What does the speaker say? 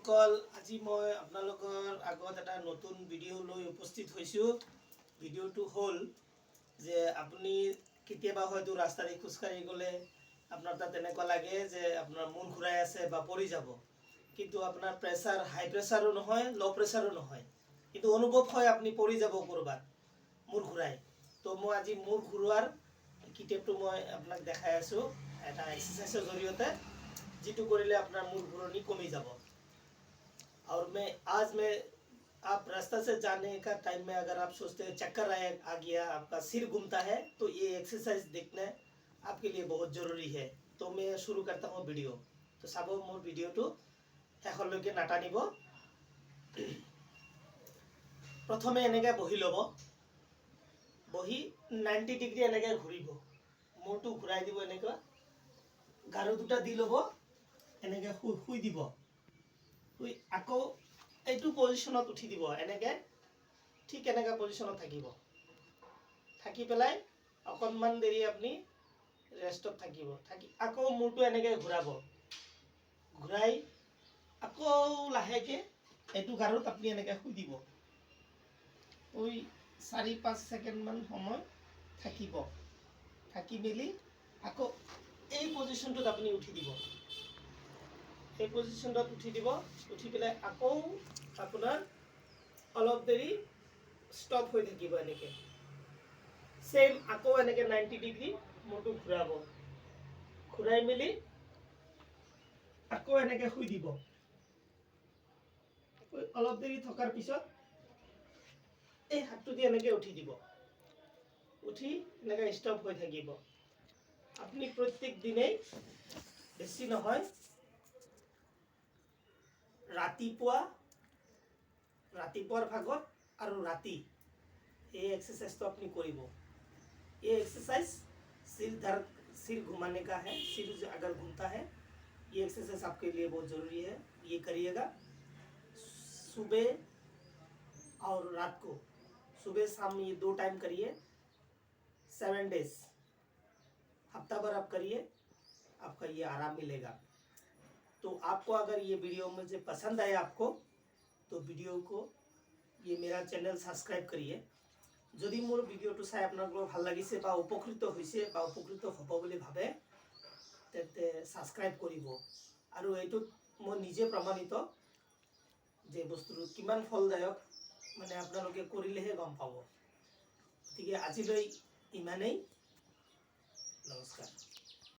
বন্ধুসকল, আজি মই আপোনালোকৰ আগত এটা নতুন ভিডিঅ' লৈ উপস্থিত হৈছোঁ। ভিডিঅ'টো হ'ল যে আপুনি কেতিয়াবা হয়তো ৰাস্তাৰে খোজকাঢ়ি গ'লে আপোনাৰ তাত এনেকুৱা লাগে যে আপোনাৰ মূৰ ঘূৰাই আছে বা পৰি যাব, কিন্তু আপোনাৰ প্ৰেছাৰ হাই প্ৰেছাৰো নহয়, ল' প্ৰেছাৰো নহয়, কিন্তু অনুভৱ হয় আপুনি পৰি যাব ক'ৰবাত মূৰ ঘূৰাই। তো মই আজি মূৰ ঘূৰোৱাৰ কিটেপটো মই আপোনাক দেখাই আছোঁ এটা এক্সাৰচাইজৰ জৰিয়তে, जिटू करिले अपना मूल घूरनी कमी जाबो। और आज मैं आप रास्ता से जाने का टाइम में अगर आप सोचते हैं चक्कर आ गया, आपका सिर घूमता है, तो ये एक्सरसाइज देखना आपके लिए बहुत जरूरी है। तो मैं शुरू करता हूँ वीडियो। तो सब मोर वीडियो तो शेषলৈকে नाटानिब। प्रथमे এনেকে বহি লব, বহি 90 ডিগ্ৰী এনেকে ঘূৰিব, মূৰটো ঘূৰাই দিব, এনেকুৱা গাৰু দুটা দি ল'ব, এনেকে শুই দিব, শুই আকৌ এইটো পজিশনত উঠি দিব, এনেকে ঠিক এনেকা পজিশনত থাকিব, থাকি পেলাই অকণমান দেৰি আপুনি ৰেষ্টত থাকিব, থাকি আকৌ মূৰটো এনেকে ঘূৰাব, ঘূৰাই আকৌ লাহেকে এইটো গাৰুত আপুনি এনেকে শুই দিব, ওই 4-5 ছেকেণ্ডমান সময় থাকিব, থাকি মেলি আকৌ এই পজিশনটোত আপুনি উঠি দিব, এই পজিশনটোত উঠি দিব, উঠি পেলাই আকৌ আপোনাৰ অলপ দেৰি ষ্টপ হৈ থাকিব, এনেকে সেম আকৌ এনেকে 90 ডিগ্ৰী মূৰটো ঘূৰাব, ঘূৰাই মেলি আকৌ এনেকে শুই দিব, অলপ দেৰি থকাৰ পিছত এই হাতটো দি এনেকে উঠি দিব, উঠি এনেকে ষ্টপ হৈ থাকিব। আপনি প্রত্যেক দিনেই বেশি নহয় ৰাতিপুৱাৰ ভাগত আৰু ৰাতি এই एक्सरसाइज अपनी करिब। ये एक्सरसाइज सिर घुमाने का है। सिर अगर घूमता है, ये एक्सरसाइज आपके लिए बहुत ज़रूरी है। ये करिएगा सुबह और रात को, सुबह शाम ये 2 टाइम करिए, 7 डेज, हफ्ता भर आप करिए, आपका ये आराम मिलेगा। तो आपको अगर ये वीडियो मुझे पसंद आए आपको, तो वीडियो को ये मेरा चैनल सब्सक्राइब करिए। যদি মোৰ ভিডিঅ'টো চাই আপোনালোকৰ ভাল লাগিছে বা উপকৃত হৈছে বা উপকৃত হ'ব বুলি ভাবে, তেন্তে সাবস্ক্রাইব কৰিব। আৰু এইটোত মই নিজে প্ৰমাণিত যে বস্তুটো কিমান ফলদায়ক, মানে আপোনালোকে কৰিলেহে গম পাব। গতিকে আজিলৈ ইমানেই, নমস্কাৰ।